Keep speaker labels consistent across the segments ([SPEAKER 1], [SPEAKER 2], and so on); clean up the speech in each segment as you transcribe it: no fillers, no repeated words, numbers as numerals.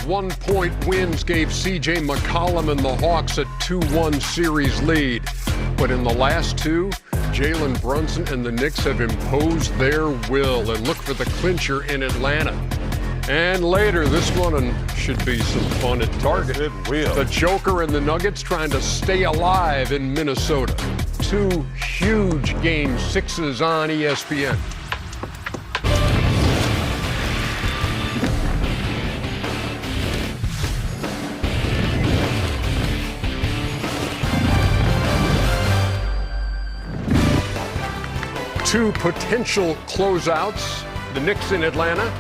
[SPEAKER 1] 1-point wins gave C.J. McCollum and the Hawks a 2-1 series lead. But in the last two, Jalen Brunson and the Knicks have imposed their will and look for the clincher in Atlanta. And later, this one should be some fun at Target.
[SPEAKER 2] It will.
[SPEAKER 1] The Joker and the Nuggets trying to stay alive in Minnesota. Two huge Game 6s on ESPN. Two potential closeouts. The Knicks in Atlanta.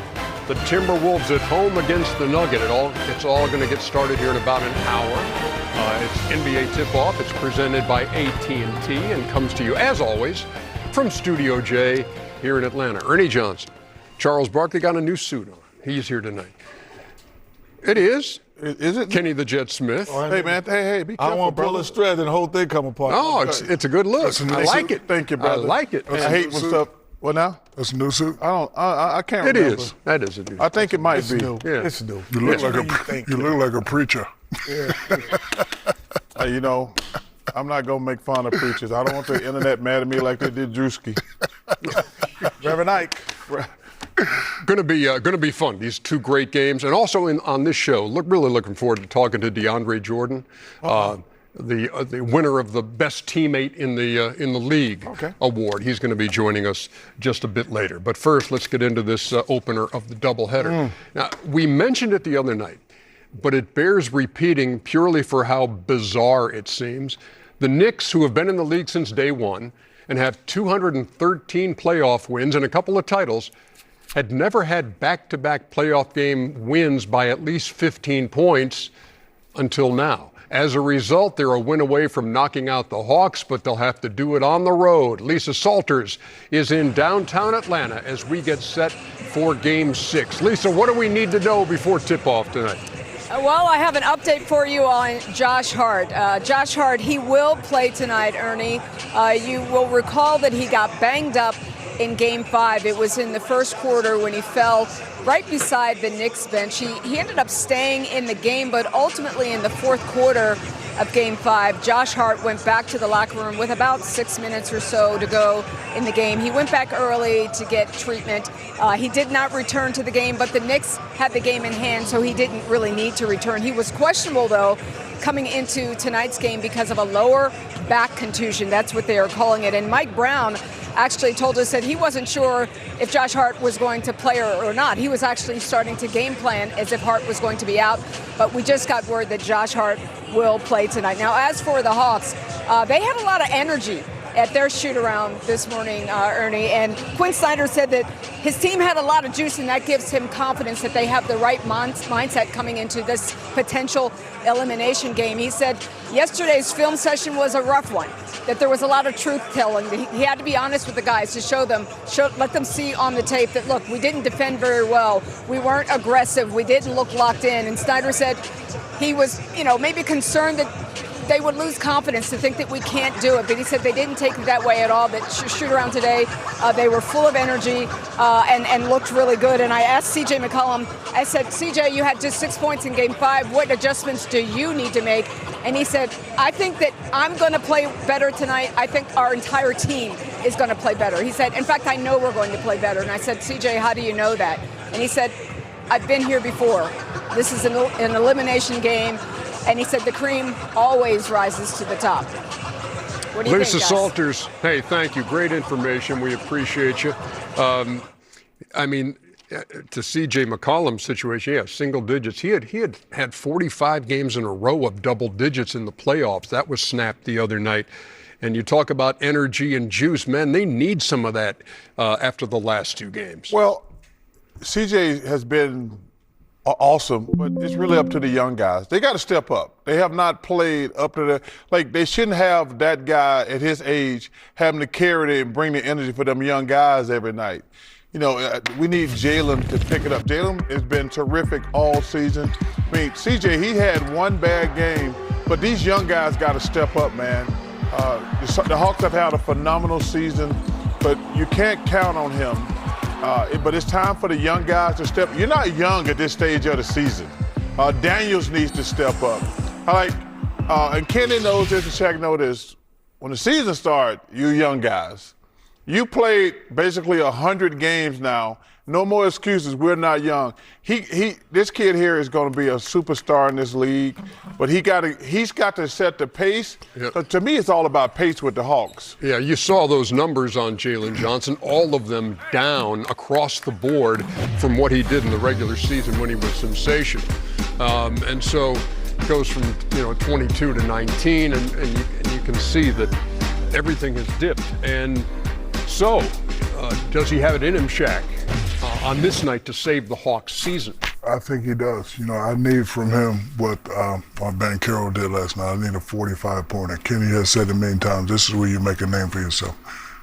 [SPEAKER 1] The Timberwolves at home against the Nugget. It's all going to get started here in about an hour. It's NBA Tip-Off. It's presented by AT&T and comes to you, as always, from Studio J here in Atlanta. Ernie Johnson. Charles Barkley got a new suit on. He's here tonight. It is.
[SPEAKER 2] Is it?
[SPEAKER 1] Kenny the Jet Smith.
[SPEAKER 2] Hey, man. Hey, be careful.
[SPEAKER 3] I don't want to pull a thread and the whole thing come apart.
[SPEAKER 1] Oh, it's a good look. I like it.
[SPEAKER 2] Thank you, brother.
[SPEAKER 1] I like it.
[SPEAKER 2] I hate when stuff. What now?
[SPEAKER 3] That's a new suit.
[SPEAKER 2] I can't
[SPEAKER 1] It
[SPEAKER 2] remember.
[SPEAKER 1] is. That is a new.
[SPEAKER 2] I think it might
[SPEAKER 3] It's
[SPEAKER 2] be.
[SPEAKER 3] new.
[SPEAKER 1] Yeah.
[SPEAKER 2] It's new.
[SPEAKER 3] You look like a preacher.
[SPEAKER 2] You know, I'm not gonna make fun of preachers. I don't want the internet mad at me like they did Drewski. Reverend Ike.
[SPEAKER 1] Going to be fun. These two great games, and also on this show, really looking forward to talking to DeAndre Jordan, the winner of the best teammate in the league award. He's going to be joining us just a bit later. But first, let's get into this opener of the doubleheader. Now, we mentioned it the other night, but it bears repeating purely for how bizarre it seems. The Knicks, who have been in the league since day one and have 213 playoff wins and a couple of titles, had never had back-to-back playoff game wins by at least 15 points until now. As a result, they're a win away from knocking out the Hawks, but they'll have to do it on the road. Lisa Salters is in downtown Atlanta as we get set for Game 6. Lisa, what do we need to know before tip-off tonight?
[SPEAKER 4] Well, I have an update for you on Josh Hart. Josh Hart, he will play tonight, Ernie. You will recall that he got banged up in Game 5. It was in the first quarter when he fell right beside the Knicks bench. He ended up staying in the game, but ultimately in the fourth quarter of Game 5, Josh Hart went back to the locker room with about 6 minutes or so to go in the game. He went back early to get treatment. He did not return to the game, but the Knicks had the game in hand, so he didn't really need to return. He was questionable, though, coming into tonight's game because of a lower back contusion. That's what they are calling it. And Mike Brown actually told us that he wasn't sure if Josh Hart was going to play or not. He was actually starting to game plan as if Hart was going to be out, but we just got word that Josh Hart will play tonight. Now, as for the Hawks, they had a lot of energy at their shoot-around this morning, Ernie, and Quinn Snyder said that his team had a lot of juice, and that gives him confidence that they have the right mindset coming into this potential elimination game. He said yesterday's film session was a rough one, that there was a lot of truth-telling. He had to be honest with the guys to let them see on the tape that, look, we didn't defend very well. We weren't aggressive. We didn't look locked in. And Snyder said he was, maybe concerned that they would lose confidence to think that we can't do it. But he said they didn't take it that way at all, that shoot around today, they were full of energy and looked really good. And I asked C.J. McCollum, I said, C.J., you had just 6 points in Game 5. What adjustments do you need to make? And he said, I think that I'm going to play better tonight. I think our entire team is going to play better. He said, in fact, I know we're going to play better. And I said, C.J., how do you know that? And he said, I've been here before. This is an elimination game. And he said the cream always rises to the top. What do you
[SPEAKER 1] Lisa
[SPEAKER 4] think, guys?
[SPEAKER 1] Salters, hey, thank you. Great information. We appreciate you. To C.J. McCollum's situation, single digits. He had 45 games in a row of double digits in the playoffs. That was snapped the other night. And you talk about energy and juice, man, they need some of that after the last two games.
[SPEAKER 2] Well, C.J. has been awesome, but it's really up to the young guys. They got to step up. They have not played up to they shouldn't have that guy at his age having to carry it and bring the energy for them young guys every night. We need Jalen to pick it up. Jalen has been terrific all season. I mean, CJ, he had one bad game, but these young guys got to step up, man. The Hawks have had a phenomenal season, but you can't count on him. But it's time for the young guys to step. You're not young at this stage of the season. Daniels needs to step up. And Kenny knows this and Shaq knows this. When the season starts, you young guys, you played basically 100 games now. No more excuses. We're not young. This kid here is going to be a superstar in this league, but he's got to set the pace.
[SPEAKER 1] Yep.
[SPEAKER 2] So to me, it's all about pace with the Hawks.
[SPEAKER 1] Yeah, you saw those numbers on Jalen Johnson, all of them down across the board from what he did in the regular season when he was sensational. And so it goes from 22 to 19, and you can see that everything has dipped. And so, does he have it in him, Shaq, on this night to save the Hawks' season?
[SPEAKER 3] I think he does. I need from him what Banchero did last night. I need a 45-pointer. Kenny has said it many times, this is where you make a name for yourself.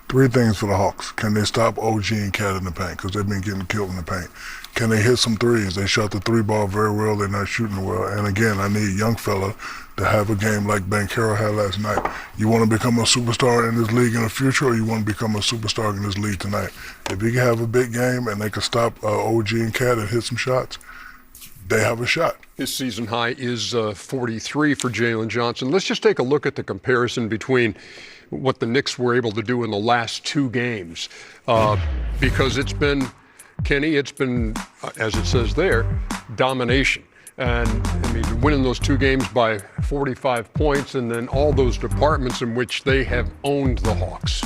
[SPEAKER 3] 3 things for the Hawks. Can they stop OG and Cat in the paint? Because they've been getting killed in the paint. Can they hit some threes? They shot the 3-ball very well. They're not shooting well. And again, I need a young fella to have a game like Banchero had last night. You want to become a superstar in this league in the future, or you want to become a superstar in this league tonight? If you can have a big game and they can stop OG and Cat and hit some shots, they have a shot.
[SPEAKER 1] His season high is 43 for Jalen Johnson. Let's just take a look at the comparison between what the Knicks were able to do in the last 2 games, because it's been, Kenny, as it says there, domination. And I mean, winning those 2 games by 45 points, and then all those departments in which they have owned the Hawks.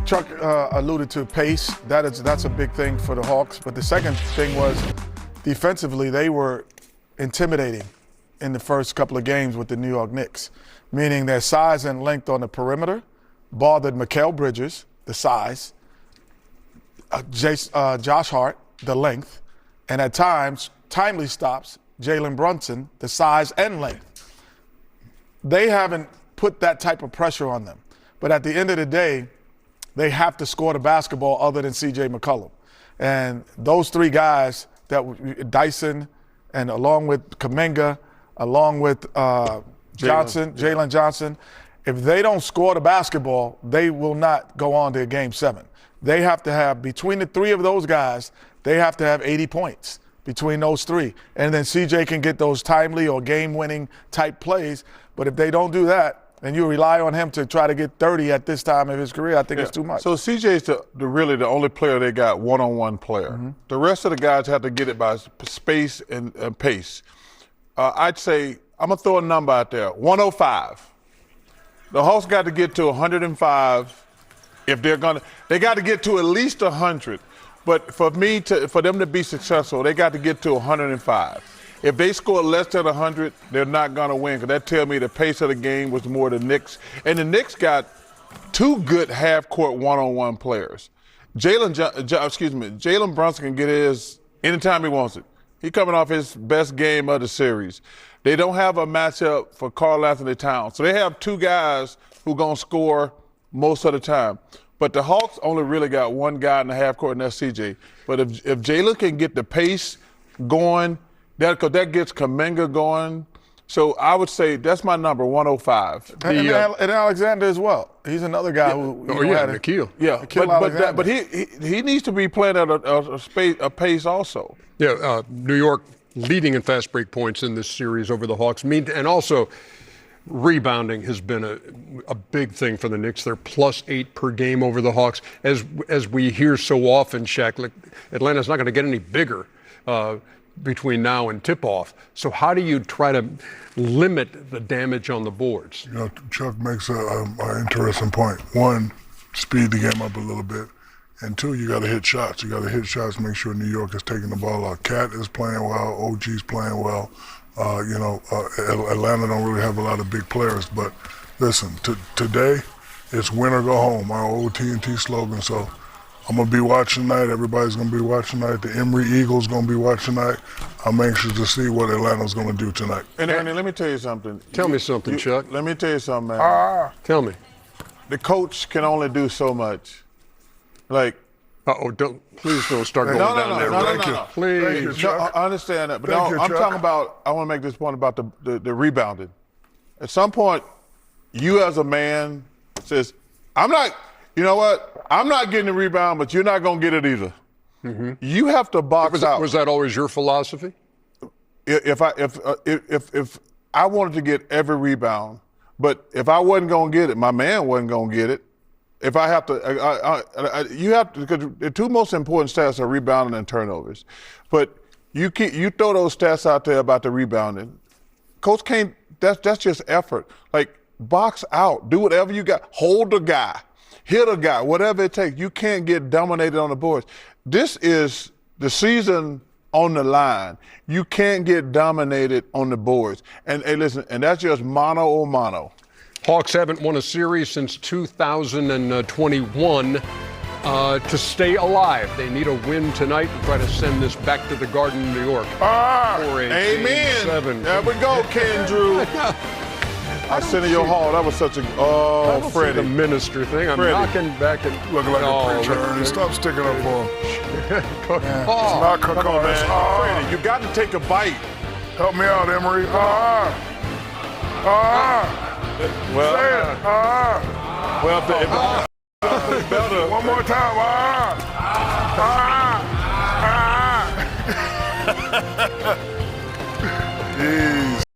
[SPEAKER 5] Chuck alluded to pace. That's a big thing for the Hawks. But the second thing was defensively, they were intimidating in the first couple of games with the New York Knicks, meaning their size and length on the perimeter bothered Mikal Bridges, the size, Josh Hart, the length, and at times, timely stops, Jalen Brunson, the size and length. They haven't put that type of pressure on them. But at the end of the day, they have to score the basketball other than C.J. McCollum. And those 3 guys, Dyson, and along with Kuminga, along with Jalen Johnson, if they don't score the basketball, they will not go on to Game 7. They have to have, between the 3 of those guys, they have to have 80 points between those 3. And then CJ can get those timely or game-winning type plays. But if they don't do that, and you rely on him to try to get 30 at this time of his career, I think it's too much.
[SPEAKER 2] So CJ's really the only player they got one-on-one player. Mm-hmm. The rest of the guys have to get it by space and pace. I'd say, I'm going to throw a number out there, 105. The Hawks got to get to 105 if they're going to. They got to get to at least 100. But for them to be successful, they got to get to 105. If they score less than 100, they're not going to win, because that tells me the pace of the game was more the Knicks. And the Knicks got 2 good half-court one-on-one players. Jalen Brunson can get his anytime he wants it. He's coming off his best game of the series. They don't have a matchup for Karl Anthony Towns. So they have 2 guys who are going to score most of the time. But the Hawks only really got 1 guy in the half court, and that's CJ. But if Jalen can get the pace going, that gets Kuminga going. So I would say that's my number, 105.
[SPEAKER 5] And Alexander as well. He's another guy who had it.
[SPEAKER 1] Nikhil.
[SPEAKER 2] Yeah, but he needs to be playing at a pace also.
[SPEAKER 1] Yeah, New York leading in fast break points in this series over the Hawks. And also, rebounding has been a big thing for the Knicks. They're +8 per game over the Hawks. As we hear so often, Shaq, Atlanta's not going to get any bigger between now and tip-off. So how do you try to limit the damage on the boards?
[SPEAKER 3] Chuck makes an interesting point. 1, speed the game up a little bit. And 2, you got to hit shots. You got to hit shots, make sure New York is taking the ball out. Cat is playing well. OG's playing well. Atlanta don't really have a lot of big players. But listen, today it's win or go home, our old TNT slogan. So I'm going to be watching tonight. Everybody's going to be watching tonight. The Emory Eagles going to be watching tonight. I'm anxious to see what Atlanta's going to do tonight.
[SPEAKER 2] And Ernie, let me tell you something.
[SPEAKER 1] Tell me something, Chuck.
[SPEAKER 2] Let me tell you something, man.
[SPEAKER 1] Tell me.
[SPEAKER 2] The coach can only do so much.
[SPEAKER 1] Please don't start going down there.
[SPEAKER 2] No.
[SPEAKER 1] Please.
[SPEAKER 2] I understand that. But I'm talking about, I want to make this point about the rebounding. At some point, you as a man says, I'm not getting the rebound, but you're not going to get it either. Mm-hmm. You have to box out.
[SPEAKER 1] Was that always your philosophy?
[SPEAKER 2] if I wanted to get every rebound, but if I wasn't gonna get it, my man wasn't gonna get it. If I have to, you have to, because the two most important stats are rebounding and turnovers. But you throw those stats out there about the rebounding. Coach can't. That's just effort. Like, box out, do whatever you got, hold the guy, hit a guy, whatever it takes. You can't get dominated on the boards. This is the season on the line. You can't get dominated on the boards. And hey, listen, and that's just mano a mano.
[SPEAKER 1] Hawks haven't won a series since 2021 to stay alive. They need a win tonight to try to send this back to the Garden in New York. For a
[SPEAKER 2] Amen.
[SPEAKER 1] Game 7.
[SPEAKER 2] There we go, Ken Drew. I sent in your hall. That was such a Freddie.
[SPEAKER 1] The minister thing. I'm
[SPEAKER 2] Freddie.
[SPEAKER 1] knocking back and
[SPEAKER 3] Looking like a preacher, Ernie. Stop sticking up for him. It's not
[SPEAKER 2] Come on, man.
[SPEAKER 3] Cookout.
[SPEAKER 2] Freddie, you got to take a bite.
[SPEAKER 3] Help me out, Emery.
[SPEAKER 2] Well,
[SPEAKER 3] Say it.
[SPEAKER 2] well, if better.
[SPEAKER 3] One more time. Jeez.